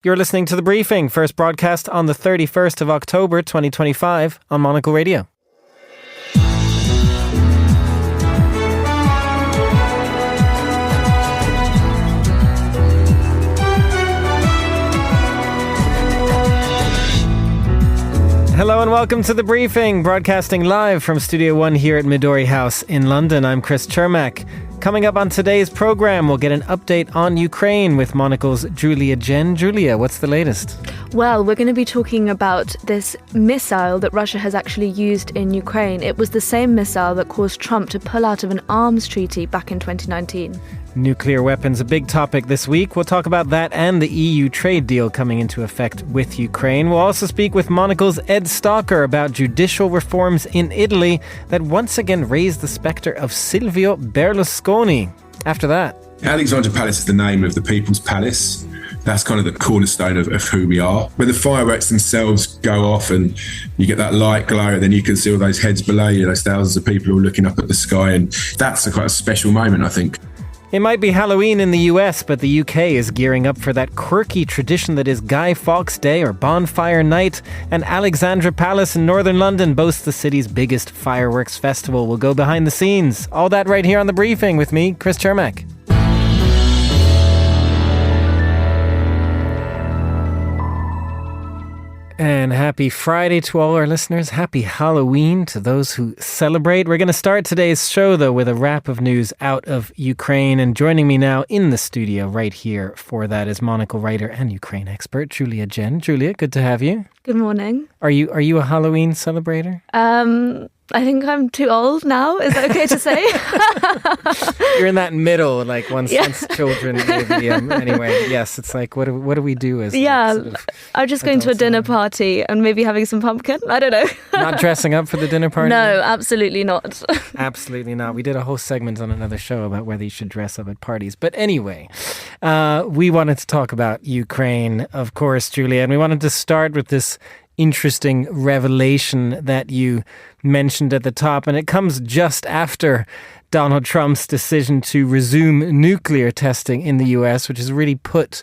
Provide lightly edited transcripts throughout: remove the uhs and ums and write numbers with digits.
You're listening to The Briefing, first broadcast on the 31st of October 2025 on Monocle Radio. Hello and welcome to The Briefing, broadcasting live from Studio 1 here at Midori House in London. I'm Chris Chermak. Coming up on today's program, we'll get an update on Ukraine with Monocle's Giorgia. Giorgia, what's the latest? Well, we're going to be talking about this missile that Russia has actually used in Ukraine. It was the same missile that caused Trump to pull out of an arms treaty back in 2019. Nuclear weapons, a big topic this week. We'll talk about that and the EU trade deal coming into effect with Ukraine. We'll also speak with Monocle's Ed Stalker about judicial reforms in Italy that once again raise the spectre of Silvio Berlusconi. After that, Alexandra Palace is the name of the People's Palace. That's kind of the cornerstone of who we are. When the fireworks themselves go off and you get that light glow, then you can see all those heads below you, those thousands of people all looking up at the sky. And that's quite a special moment, I think. It might be Halloween in the US, but the UK is gearing up for that quirky tradition that is Guy Fawkes Day or Bonfire Night, and Alexandra Palace in northern London boasts the city's biggest fireworks festival. We'll go behind the scenes. All that right here on The Briefing with me, Chris Chermak. And happy Friday to all our listeners. Happy Halloween to those who celebrate. We're going to start today's show, though, with a wrap of news out of Ukraine. And joining me now in the studio right here for that is Monocle writer and Ukraine expert, Giorgia. Giorgia, good to have you. Good morning. Are you a Halloween celebrator? I think I'm too old now. Is that okay to say? You're in that middle, like once children maybe. Anyway, yes, it's like, what do we do as I'm just going to a dinner party and maybe having some pumpkin. I don't know. Not dressing up for the dinner party? No, absolutely not. Absolutely not. We did a whole segment on another show about whether you should dress up at parties. But anyway, we wanted to talk about Ukraine, of course, Giorgia, and we wanted to start with this interesting revelation that you mentioned at the top, and it comes just after Donald Trump's decision to resume nuclear testing in the US, which has really put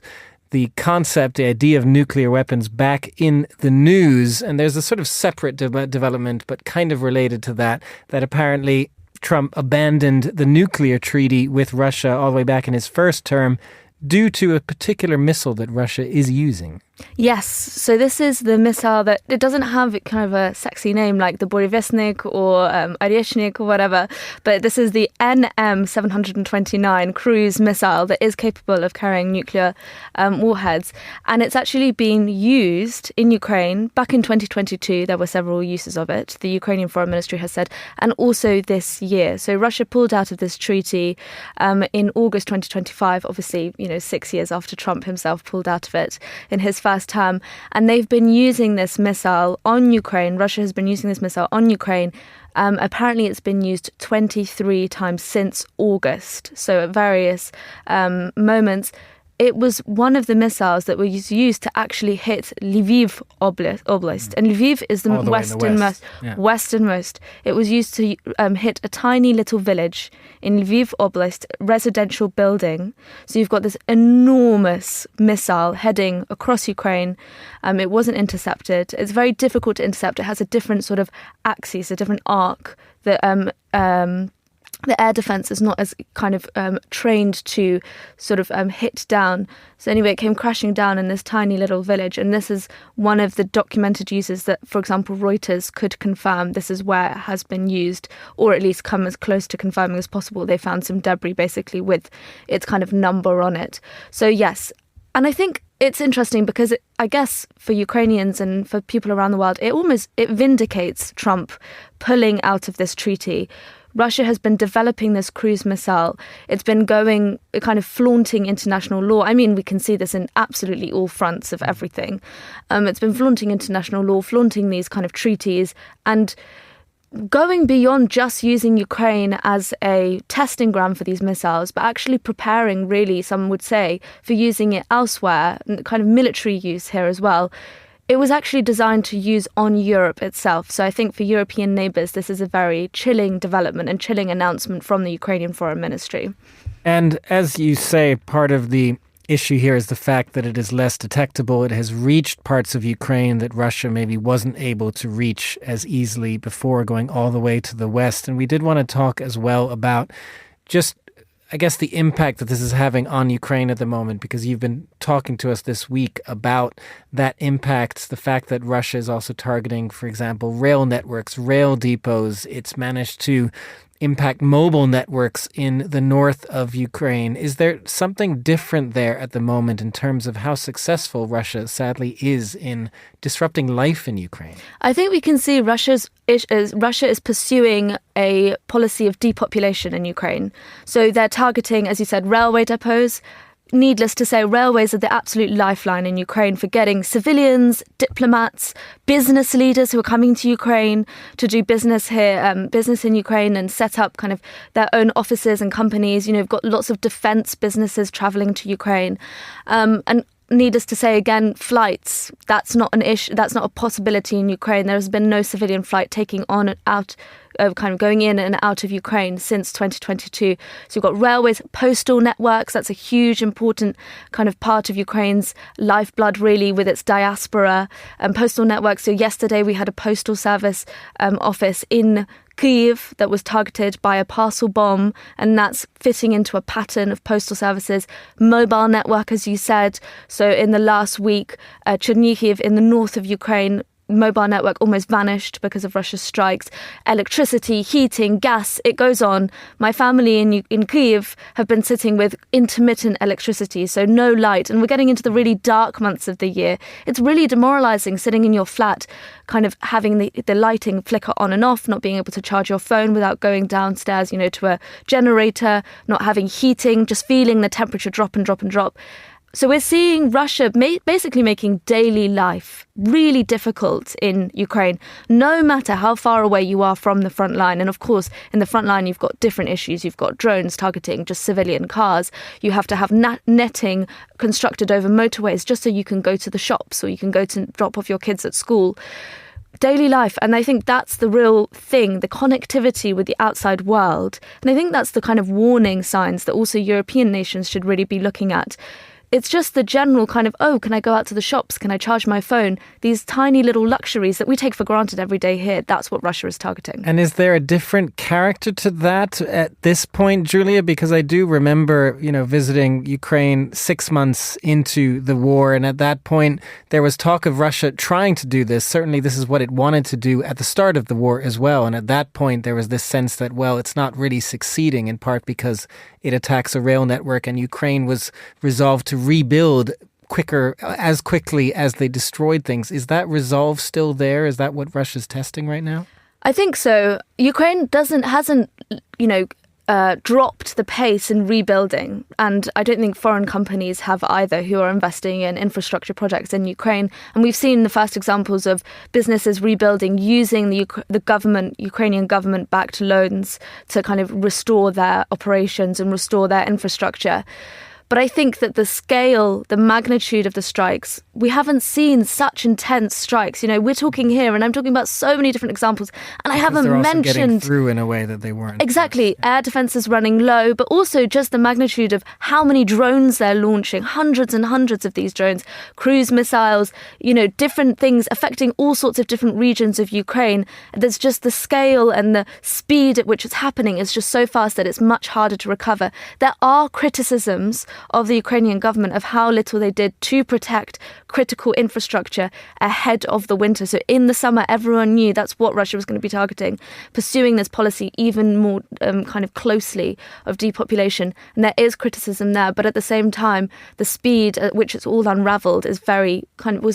the concept, the idea of nuclear weapons back in the news. And there's a sort of separate development, but kind of related to that apparently Trump abandoned the nuclear treaty with Russia all the way back in his first term due to a particular missile that Russia is using. Yes, so this is the missile that, it doesn't have kind of a sexy name like the Burevestnik or Oryeshnik or whatever, but this is the NM729 cruise missile that is capable of carrying nuclear warheads. And it's actually been used in Ukraine. Back in 2022, there were several uses of it, the Ukrainian Foreign Ministry has said, and also this year. So Russia pulled out of this treaty in August 2025, obviously, 6 years after Trump himself pulled out of it in his first term, and they've been using this missile on Ukraine. Russia has been using this missile on Ukraine. Apparently it's been used 23 times since August, so at various moments. It was one of the missiles that was used to actually hit Lviv Oblast. And Lviv is the westernmost. It was used to hit a tiny little village in Lviv Oblast, residential building. So you've got this enormous missile heading across Ukraine. It wasn't intercepted. It's very difficult to intercept. It has a different sort of axis, a different arc that the air defense is not as kind of trained to sort of hit down. So anyway, it came crashing down in this tiny little village. And this is one of the documented uses that, for example, Reuters could confirm this is where it has been used, or at least come as close to confirming as possible. They found some debris basically with its kind of number on it. So yes, and I think it's interesting because I guess for Ukrainians and for people around the world, it vindicates Trump pulling out of this treaty. Russia has been developing this cruise missile. It's been going, kind of flaunting international law. I mean, we can see this in absolutely all fronts of everything. It's been flaunting international law, flaunting these kind of treaties, and going beyond just using Ukraine as a testing ground for these missiles, but actually preparing, really, some would say, for using it elsewhere, kind of military use here as well. It was actually designed to use on Europe itself. So I think for European neighbours, this is a very chilling development and chilling announcement from the Ukrainian Foreign Ministry. And as you say, part of the issue here is the fact that it is less detectable. It has reached parts of Ukraine that Russia maybe wasn't able to reach as easily before, going all the way to the west. And we did want to talk as well about just, I guess, the impact that this is having on Ukraine at the moment, because you've been talking to us this week about that impact, the fact that Russia is also targeting, for example, rail networks, rail depots. It's managed to impact mobile networks in the north of Ukraine. Is there something different there at the moment in terms of how successful Russia sadly is in disrupting life in Ukraine? I think we can see Russia is pursuing a policy of depopulation in Ukraine. So they're targeting, as you said, railway depots. Needless to say, railways are the absolute lifeline in Ukraine for getting civilians, diplomats, business leaders who are coming to Ukraine to do business here, business in Ukraine, and set up kind of their own offices and companies. You know, we've got lots of defense businesses traveling to Ukraine. And needless to say, again, flights, that's not an issue. That's not a possibility in Ukraine. There has been no civilian flight taking on and out, kind of going in and out of Ukraine since 2022. So you've got railways, postal networks. That's a huge, important kind of part of Ukraine's lifeblood, really, with its diaspora. Postal networks. So yesterday we had a postal service office in Kyiv that was targeted by a parcel bomb, and that's fitting into a pattern of postal services. Mobile network, as you said. So in the last week, Chernihiv in the north of Ukraine, mobile network almost vanished because of Russia's strikes. Electricity, heating, gas, it goes on. My family in Kyiv have been sitting with intermittent electricity, so no light. And we're getting into the really dark months of the year. It's really demoralizing sitting in your flat, kind of having the lighting flicker on and off, not being able to charge your phone without going downstairs, you know, to a generator, not having heating, just feeling the temperature drop and drop and drop. So we're seeing Russia basically making daily life really difficult in Ukraine, no matter how far away you are from the front line. And of course, in the front line, you've got different issues. You've got drones targeting just civilian cars. You have to have netting constructed over motorways just so you can go to the shops or you can go to drop off your kids at school. Daily life. And I think that's the real thing, the connectivity with the outside world. And I think that's the kind of warning signs that also European nations should really be looking at. It's just the general kind of, oh, can I go out to the shops? Can I charge my phone? These tiny little luxuries that we take for granted every day here. That's what Russia is targeting. And is there a different character to that at this point, Giulia? Because I do remember, you know, visiting Ukraine 6 months into the war. And at that point, there was talk of Russia trying to do this. Certainly, this is what it wanted to do at the start of the war as well. And at that point, there was this sense that, well, it's not really succeeding, in part because it attacks a rail network, and Ukraine was resolved to rebuild as quickly as they destroyed things. Is that resolve still there? Is that what Russia's testing right now? I think so. Ukraine hasn't dropped the pace in rebuilding, and I don't think foreign companies have either, who are investing in infrastructure projects in Ukraine. And we've seen the first examples of businesses rebuilding using the Ukrainian government-backed loans to kind of restore their operations and restore their infrastructure. But I think that the scale, the magnitude of the strikes, we haven't seen such intense strikes. You know, we're talking here, and I'm talking about so many different examples, and I haven't they're also mentioned getting through in a way that they weren't. Exactly, air defense is running low, but also just the magnitude of how many drones they're launching, hundreds and hundreds of these drones, cruise missiles, you know, different things affecting all sorts of different regions of Ukraine. There's just the scale and the speed at which it's happening is just so fast that it's much harder to recover. There are criticisms of the Ukrainian government of how little they did to protect critical infrastructure ahead of the winter. So in the summer, everyone knew that's what Russia was going to be targeting, pursuing this policy even more kind of closely of depopulation. And there is criticism there, but at the same time, the speed at which it's all unraveled was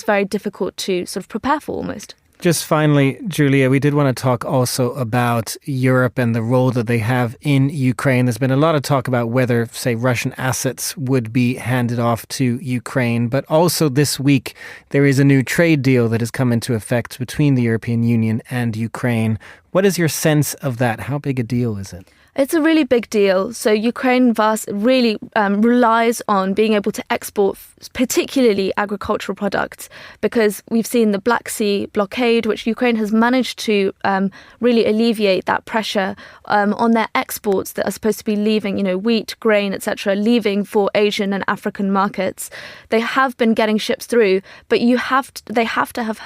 very difficult to sort of prepare for almost. Just finally, Giulia, we did want to talk also about Europe and the role that they have in Ukraine. There's been a lot of talk about whether, say, Russian assets would be handed off to Ukraine. But also this week, there is a new trade deal that has come into effect between the European Union and Ukraine. What is your sense of that? How big a deal is it? It's a really big deal. So Ukraine really relies on being able to export particularly agricultural products, because we've seen the Black Sea blockade, which Ukraine has managed to really alleviate that pressure on their exports that are supposed to be leaving, wheat, grain, etc., leaving for Asian and African markets. They have been getting ships through, but they have to have,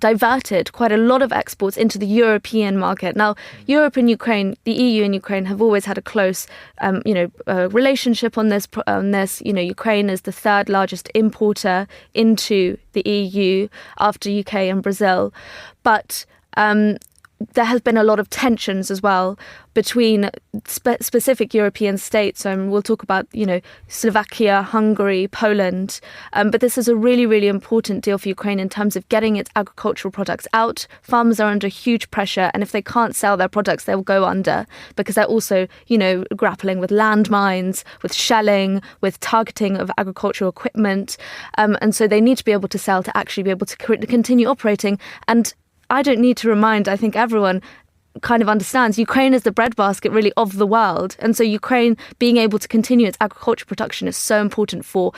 diverted quite a lot of exports into the European market. Now, Europe and Ukraine, the EU and Ukraine have always had a close, relationship on this. Ukraine is the third largest importer into the EU after UK and Brazil, but there has been a lot of tensions as well between specific European states. We'll talk about, Slovakia, Hungary, Poland. But this is a really, really important deal for Ukraine in terms of getting its agricultural products out. Farmers are under huge pressure, and if they can't sell their products, they will go under, because they're also, grappling with landmines, with shelling, with targeting of agricultural equipment. And so they need to be able to sell to actually be able to continue operating. And I don't need to remind, I think everyone kind of understands, Ukraine is the breadbasket really of the world. And so Ukraine being able to continue its agricultural production is so important for,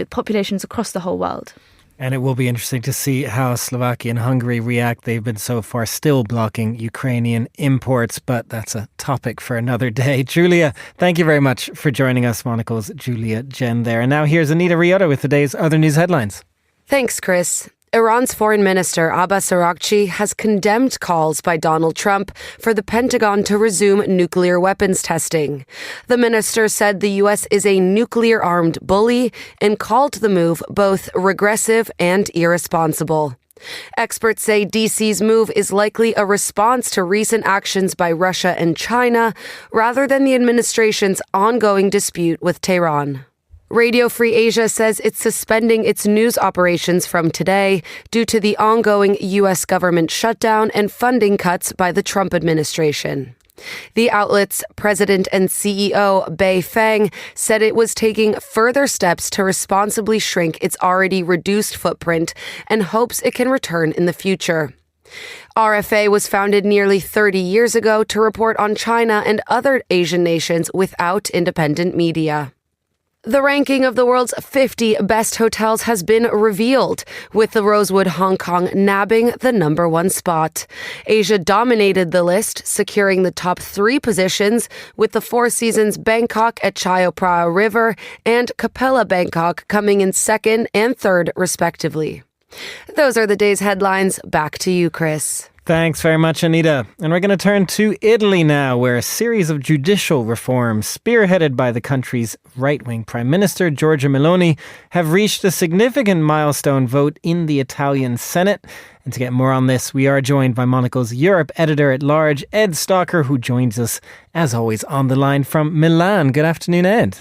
populations across the whole world. And it will be interesting to see how Slovakia and Hungary react. They've been so far still blocking Ukrainian imports, but that's a topic for another day. Julia, thank you very much for joining us. Monocle's Julia Jen there. And now here's Anita Riota with today's other news headlines. Thanks, Chris. Iran's Foreign Minister Abbas Araghchi has condemned calls by Donald Trump for the Pentagon to resume nuclear weapons testing. The minister said the U.S. is a nuclear-armed bully and called the move both regressive and irresponsible. Experts say D.C.'s move is likely a response to recent actions by Russia and China, rather than the administration's ongoing dispute with Tehran. Radio Free Asia says it's suspending its news operations from today due to the ongoing U.S. government shutdown and funding cuts by the Trump administration. The outlet's president and CEO, Bei Feng, said it was taking further steps to responsibly shrink its already reduced footprint and hopes it can return in the future. RFA was founded nearly 30 years ago to report on China and other Asian nations without independent media. The ranking of the world's 50 best hotels has been revealed, with the Rosewood Hong Kong nabbing the number one spot. Asia dominated the list, securing the top 3 positions, with the Four Seasons Bangkok at Chao Phraya River and Capella Bangkok coming in second and third, respectively. Those are the day's headlines. Back to you, Chris. Thanks very much, Anita. And we're going to turn to Italy now, where a series of judicial reforms spearheaded by the country's right-wing Prime Minister, Giorgia Meloni, have reached a significant milestone vote in the Italian Senate. And to get more on this, we are joined by Monocle's Europe editor-at-large, Ed Stalker, who joins us, as always, on the line from Milan. Good afternoon, Ed.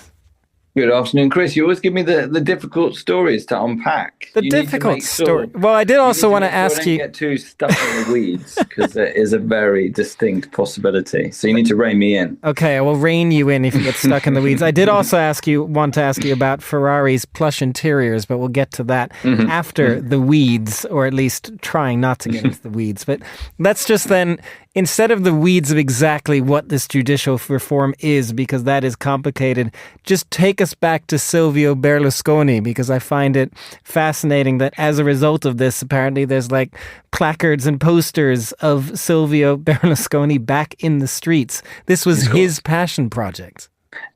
Good afternoon, Chris. You always give me the difficult stories to unpack. The difficult story. Well, I did also want to ask you. Don't get too stuck in the weeds, because it is a very distinct possibility. So you need to rein me in. Okay, I will rein you in if you get stuck in the weeds. I did also want to ask you about Ferrari's plush interiors, but we'll get to that after the weeds, or at least trying not to get into the weeds. But let's just then, instead of the weeds of exactly what this judicial reform is, because that is complicated, just take us back to Silvio Berlusconi, because I find it fascinating that as a result of this, apparently there's like placards and posters of Silvio Berlusconi back in the streets. This was his passion project.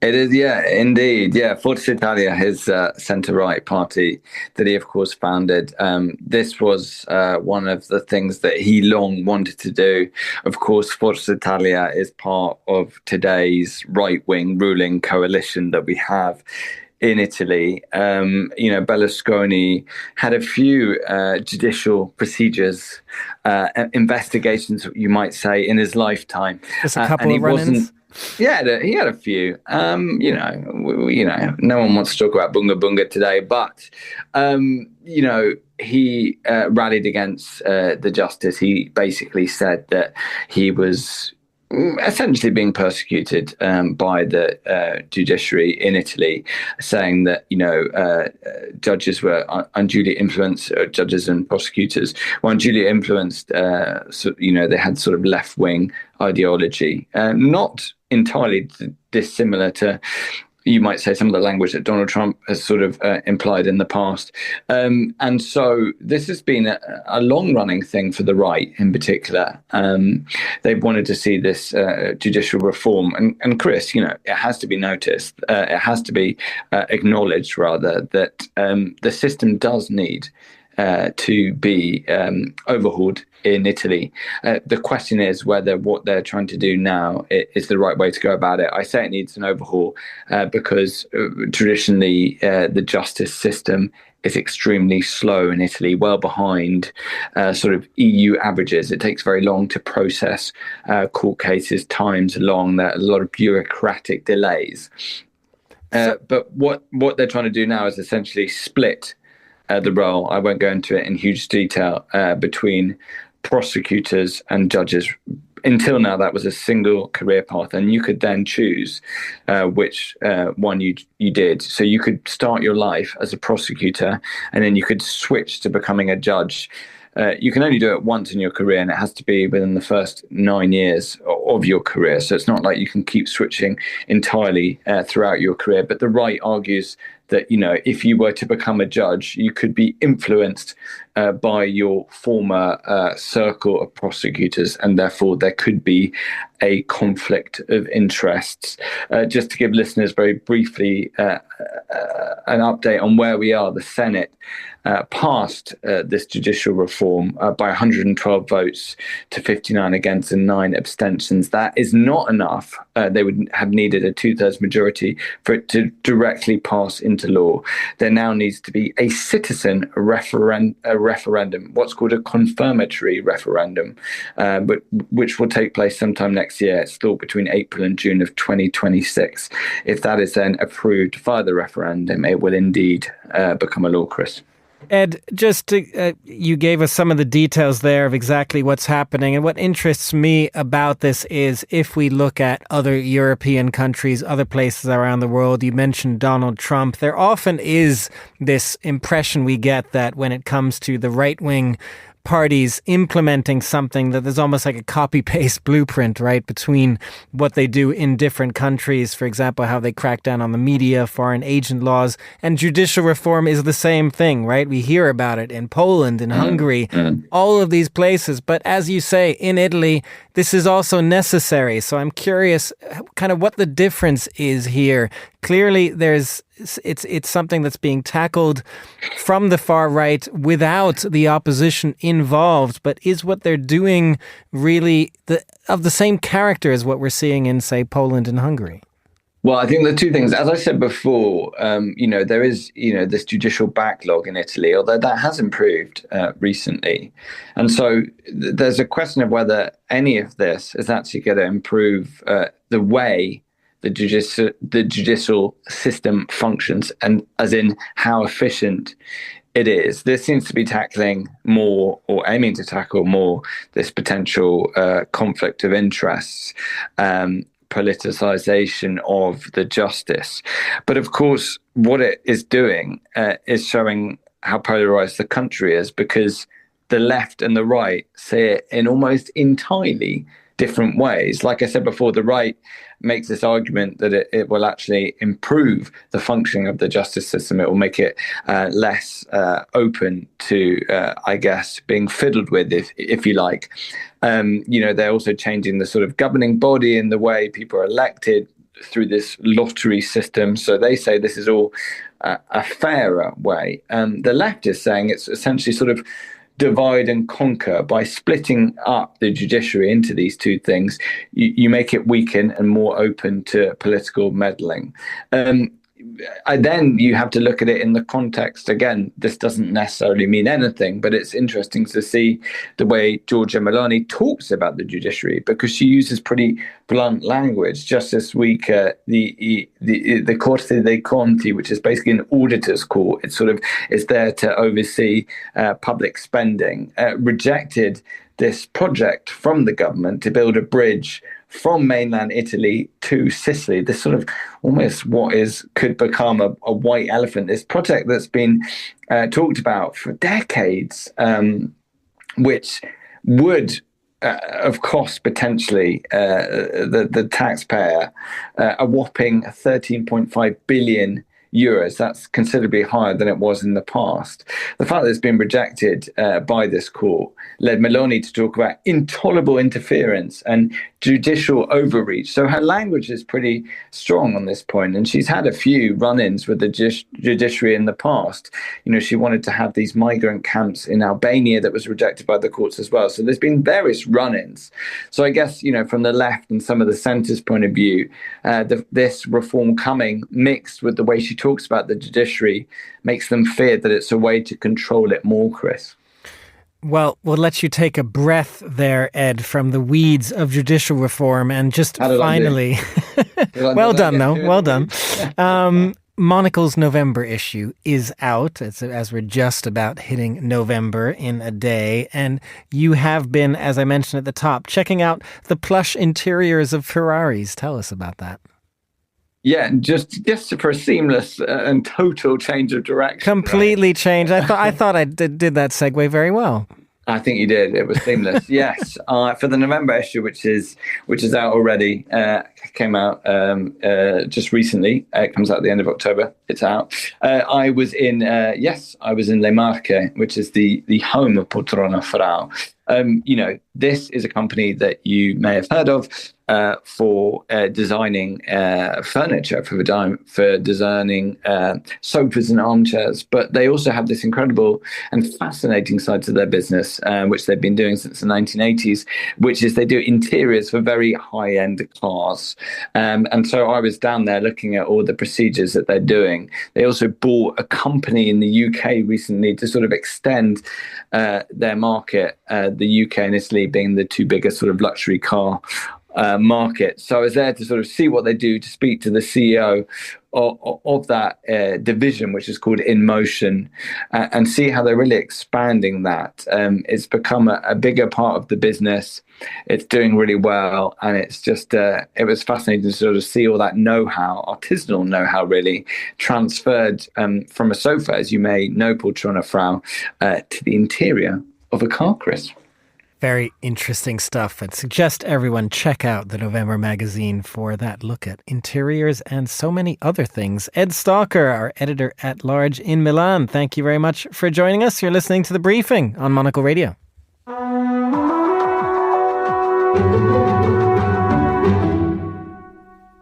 It is, yeah, indeed. Yeah, Forza Italia, his centre-right party that he, of course, founded. This was one of the things that he long wanted to do. Of course, Forza Italia is part of today's right-wing ruling coalition that we have in Italy. Berlusconi had a few judicial procedures, investigations, you might say, in his lifetime. Just a couple of run-ins? Yeah, he had a few. No one wants to talk about Bunga Bunga today, but he rallied against the justice. He basically said that he was essentially being persecuted by the judiciary in Italy, saying that judges were unduly influenced, judges and prosecutors were unduly influenced. They had sort of left-wing ideology, not entirely dissimilar to, you might say, some of the language that Donald Trump has sort of implied in the past. And so this has been a long-running thing for the right in particular. They've wanted to see this judicial reform. And Chris, it has to be noticed, it has to be acknowledged, rather, that the system does need to be overhauled in Italy. The question is whether what they're trying to do now is the right way to go about it. I say it needs an overhaul because traditionally the justice system is extremely slow in Italy, well behind sort of EU averages. It takes very long to process court cases, times long, there are a lot of bureaucratic delays. But what they're trying to do now is essentially split the role, I won't go into it in huge detail, between prosecutors and judges. Until now, that was a single career path, and you could then choose which one you did. So you could start your life as a prosecutor, and then you could switch to becoming a judge. You can only do it once in your career, and it has to be within the first 9 years of your career. So it's not like you can keep switching entirely throughout your career. But the right argues that, if you were to become a judge, you could be influenced by your former circle of prosecutors, and therefore there could be a conflict of interests. Just to give listeners very briefly an update on where we are, the Senate passed this judicial reform by 112 votes to 59 against and 9 abstentions. That is not enough. They would have needed a 2/3 majority for it to directly pass into law. There now needs to be a citizen referendum, what's called a confirmatory referendum, but which will take place sometime next year. It's thought between April and June of 2026. If that is then approved via the referendum, it will indeed become a law, Chris. Ed, you gave us some of the details there of exactly what's happening. And what interests me about this is if we look at other European countries, other places around the world, you mentioned Donald Trump, there often is this impression we get that when it comes to the right-wing parties implementing something, that there's almost like a copy-paste blueprint, right, between what they do in different countries. For example, how they crack down on the media, foreign agent laws, and judicial reform is the same thing, right? We hear about it in Poland, in Hungary, all of these places. But as you say, in Italy, this is also necessary. So I'm curious kind of what the difference is here. Clearly, it's something that's being tackled from the far right without the opposition involved. But is what they're doing really of the same character as what we're seeing in, say, Poland and Hungary? Well, I think the two things, as I said before, there is, this judicial backlog in Italy, although that has improved recently. And so there's a question of whether any of this is actually going to improve the way the judicial system functions, and as in how efficient it is. This seems to be tackling more, or aiming to tackle more, this potential conflict of interests, politicization of the justice. But of course, what it is doing is showing how polarized the country is, because the left and the right say it in almost entirely different ways. Like I said before, the right makes this argument that it will actually improve the functioning of the justice system. It will make it less open to, being fiddled with, if you like. They're also changing the sort of governing body and the way people are elected through this lottery system. So they say this is all a fairer way. The left is saying it's essentially sort of divide and conquer. By splitting up the judiciary into these two things, you make it weaken and more open to political meddling. Then you have to look at it in the context. Again, this doesn't necessarily mean anything, but it's interesting to see the way Giorgia Meloni talks about the judiciary, because she uses pretty blunt language. Just this week, the Corte dei Conti, which is basically an auditor's court, it sort of is there to oversee public spending, rejected this project from the government to build a bridge from mainland Italy to Sicily. This sort of almost could become a white elephant. This project that's been talked about for decades, which would of cost potentially the taxpayer a whopping 13.5 billion euros. That's considerably higher than it was in the past. The fact that it's been rejected by this court led Meloni to talk about intolerable interference and judicial overreach. So her language is pretty strong on this point, and she's had a few run-ins with the judiciary in the past. You know, she wanted to have these migrant camps in Albania that was rejected by the courts as well. So there's been various run-ins. So I guess, you know, from the left and some of the centre's point of view, this reform coming mixed with the way she talks about the judiciary makes them fear that it's a way to control it more, Chris. Well, we'll let you take a breath there, Ed, from the weeds of judicial reform. And just finally, well done, though. Well done. Monocle's November issue is out, as we're just about hitting November in a day. And you have been, as I mentioned at the top, checking out the plush interiors of Ferraris. Tell us about that. Yeah, just for a seamless and total change of direction. Completely changed. I thought I did that segue very well. I think you did. It was seamless. Yes, for the November issue, which is out already, came out just recently. It comes out at the end of October. It's out. I was in Le Marche, which is the home of Poltrona Frau. You know, this is a company that you may have heard of for designing furniture, for designing sofas and armchairs. But they also have this incredible and fascinating side to their business, which they've been doing since the 1980s, which is they do interiors for very high-end cars. And so I was down there looking at all the procedures that they're doing. They also bought a company in the UK recently to sort of extend their market, the UK and Italy being the two biggest sort of luxury car market. So I was there to sort of see what they do, to speak to the CEO of that division, which is called In Motion, and see how they're really expanding that. It's become a bigger part of the business. It's doing really well, and it's just it was fascinating to sort of see all that know-how, artisanal know-how, really transferred from a sofa, as you may know, Poltrona Frau, to the interior of a car, Chris. Very interesting stuff. I'd suggest everyone check out the November magazine for that look at interiors and so many other things. Ed Stalker, our editor-at-large in Milan, thank you very much for joining us. You're listening to The Briefing on Monocle Radio.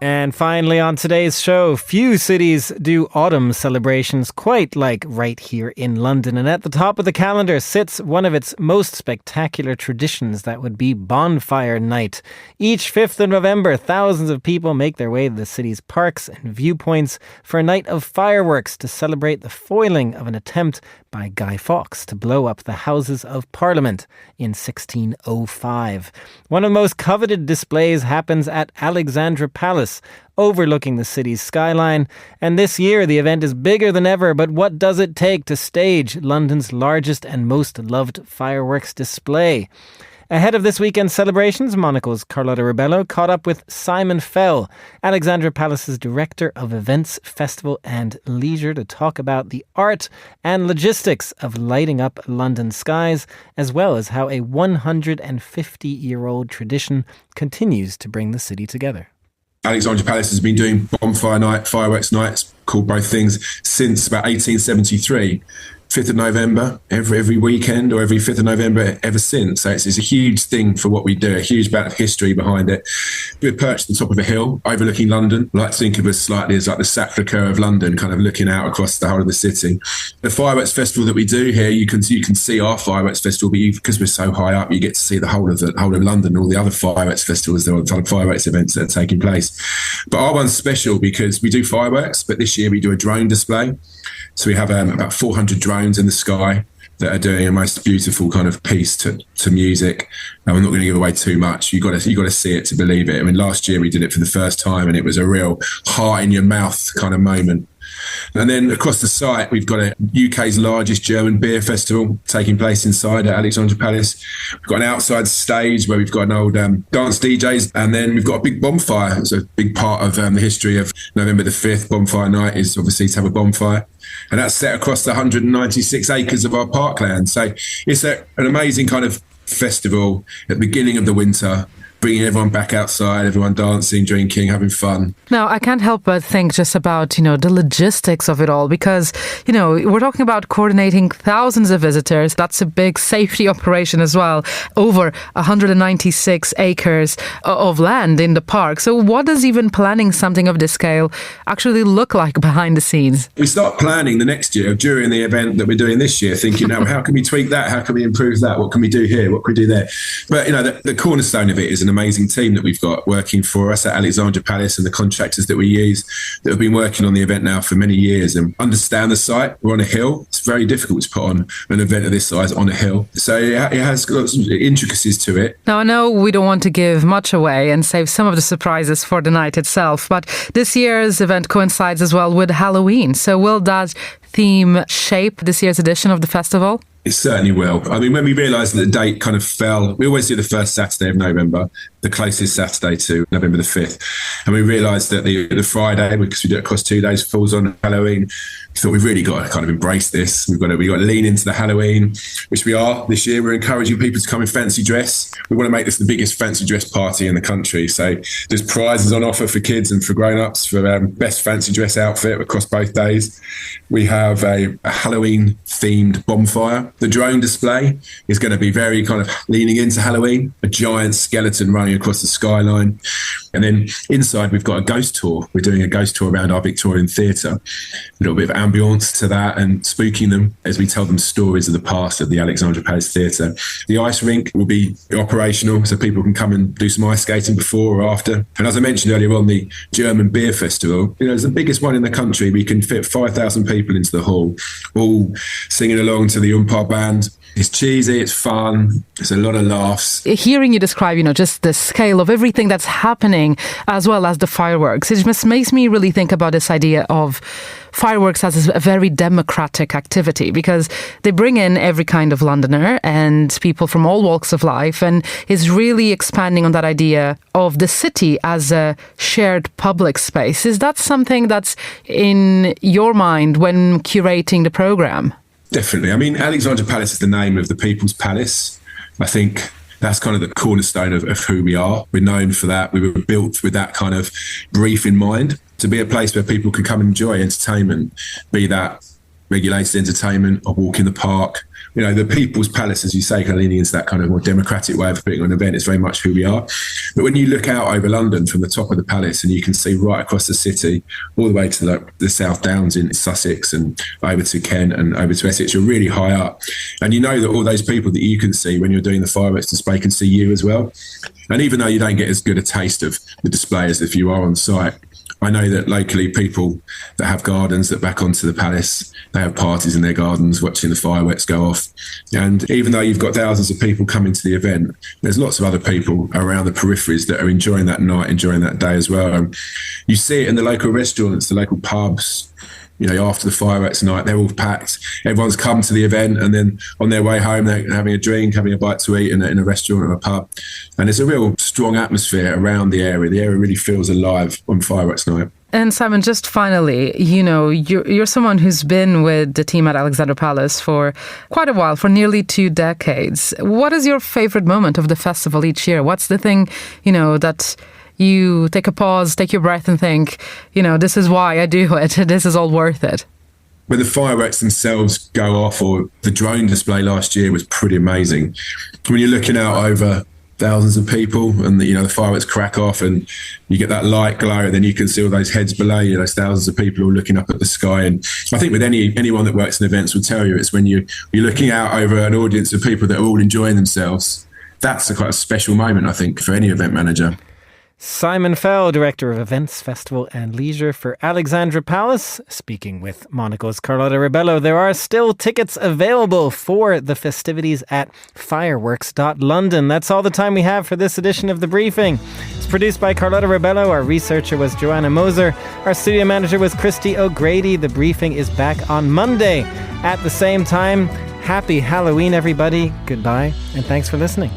And finally on today's show, few cities do autumn celebrations quite like right here in London. And at the top of the calendar sits one of its most spectacular traditions, that would be Bonfire Night. Each 5th of November, thousands of people make their way to the city's parks and viewpoints for a night of fireworks to celebrate the foiling of an attempt by Guy Fawkes to blow up the Houses of Parliament in 1605. One of the most coveted displays happens at Alexandra Palace, overlooking the city's skyline. And this year, the event is bigger than ever. But what does it take to stage London's largest and most loved fireworks display? Ahead of this weekend's celebrations, Monocle's Carlotta Ribello caught up with Simon Fell, Alexandra Palace's Director of Events, Festival and Leisure, to talk about the art and logistics of lighting up London skies, as well as how a 150-year-old tradition continues to bring the city together. Alexandra Palace has been doing bonfire night, fireworks nights, called both things, since about 1873. 5th of November, every weekend, or every 5th of November ever since. So it's a huge thing for what we do, a huge amount of history behind it. We're perched on the top of a hill overlooking London. I like to think of us slightly as like the Sacre-Cœur of London, kind of looking out across the whole of the city. The fireworks festival that we do here, you can see our fireworks festival, but because we're so high up, you get to see the whole of London and all the other fireworks festivals, there are fireworks events that are taking place. But our one's special because we do fireworks, but this year we do a drone display. So we have about 400 drones in the sky that are doing a most beautiful kind of piece to music. And I'm not going to give away too much. You got to see it to believe it. I mean, last year we did it for the first time, and it was a real heart in your mouth kind of moment. And then across the site, we've got a UK's largest German beer festival taking place inside at Alexandra Palace. We've got an outside stage where we've got an old dance DJs. And then we've got a big bonfire. It's a big part of the history of November the 5th. Bonfire night is obviously to have a bonfire. And that's set across the 196 acres of our parkland. So it's an amazing kind of festival at the beginning of the winter, bringing everyone back outside, everyone dancing, drinking, having fun. Now, I can't help but think just about, the logistics of it all because, we're talking about coordinating thousands of visitors. That's a big safety operation as well. Over 196 acres of land in the park. So what does even planning something of this scale actually look like behind the scenes? We start planning the next year during the event that we're doing this year, thinking, how can we tweak that? How can we improve that? What can we do here? What can we do there? But, the cornerstone of it is an amazing team that we've got working for us at Alexandra Palace and the contractors that we use that have been working on the event now for many years and understand the site. We're on a hill. It's very difficult to put on an event of this size on a hill. So it has got some intricacies to it. Now, I know we don't want to give much away and save some of the surprises for the night itself, but this year's event coincides as well with Halloween. So will that theme shape this year's edition of the festival? It certainly will. I mean, when we realised that the date kind of fell, we always do the first Saturday of November, the closest Saturday to November the 5th. And we realised that the Friday, because we do it across 2 days, falls on Halloween. We thought we've really got to kind of embrace this. We've got to lean into the Halloween, which we are this year. We're encouraging people to come in fancy dress. We want to make this the biggest fancy dress party in the country. So there's prizes on offer for kids and for grown-ups for best fancy dress outfit across both days. We have a Halloween themed bonfire. The drone display is going to be very kind of leaning into Halloween, a giant skeleton running across the skyline. And then inside, we've got a ghost tour. We're doing a ghost tour around our Victorian theatre. A little bit of ambience to that and spooking them as we tell them stories of the past of the Alexandra Palace Theatre. The ice rink will be operational so people can come and do some ice skating before or after. And as I mentioned earlier on, the German Beer Festival, it's the biggest one in the country. We can fit 5,000 people into the hall, all singing along to the band. It's cheesy, it's fun, it's a lot of laughs. Hearing you describe, just the scale of everything that's happening as well as the fireworks, it just makes me really think about this idea of fireworks as a very democratic activity because they bring in every kind of Londoner and people from all walks of life and is really expanding on that idea of the city as a shared public space. Is that something that's in your mind when curating the programme? Definitely. I mean, Alexandra Palace is the name of the People's Palace. I think that's kind of the cornerstone of who we are. We're known for that. We were built with that kind of brief in mind, to be a place where people can come and enjoy entertainment, be that regulated entertainment, a walk in the park. The People's Palace, as you say, kind of leaning into that kind of more democratic way of putting on an event, is very much who we are. But when you look out over London from the top of the palace and you can see right across the city, all the way to the South Downs in Sussex and over to Kent and over to Essex, you're really high up. And you know that all those people that you can see when you're doing the fireworks display can see you as well. And even though you don't get as good a taste of the display as if you are on site, I know that locally people that have gardens that back onto the palace, they have parties in their gardens watching the fireworks go off. And even though you've got thousands of people coming to the event, there's lots of other people around the peripheries that are enjoying that night, enjoying that day as well. You see it in the local restaurants, the local pubs. After the fireworks night, they're all packed. Everyone's come to the event and then on their way home, they're having a drink, having a bite to eat in a restaurant or a pub. And there's a real strong atmosphere around the area. The area really feels alive on fireworks night. And Simon, just finally, you're someone who's been with the team at Alexandra Palace for quite a while, for nearly 2 decades. What is your favorite moment of the festival each year? What's the thing, that you take a pause, take your breath and think, this is why I do it. This is all worth it. When the fireworks themselves go off, or the drone display last year was pretty amazing. When you're looking out over thousands of people and the fireworks crack off and you get that light glow, and then you can see all those heads below you, those thousands of people all looking up at the sky. And I think with anyone that works in events will tell you, it's when you're looking out over an audience of people that are all enjoying themselves. That's quite a special moment, I think, for any event manager. Simon Fell, Director of Events, Festival and Leisure for Alexandra Palace, speaking with Monocle's Carlotta Rebello. There are still tickets available for the festivities at fireworks.london. That's all the time we have for this edition of The Briefing. It's produced by Carlotta Rebello. Our researcher was Joanna Moser. Our studio manager was Christy O'Grady. The briefing is back on Monday at the same time. Happy Halloween, everybody. Goodbye, and thanks for listening.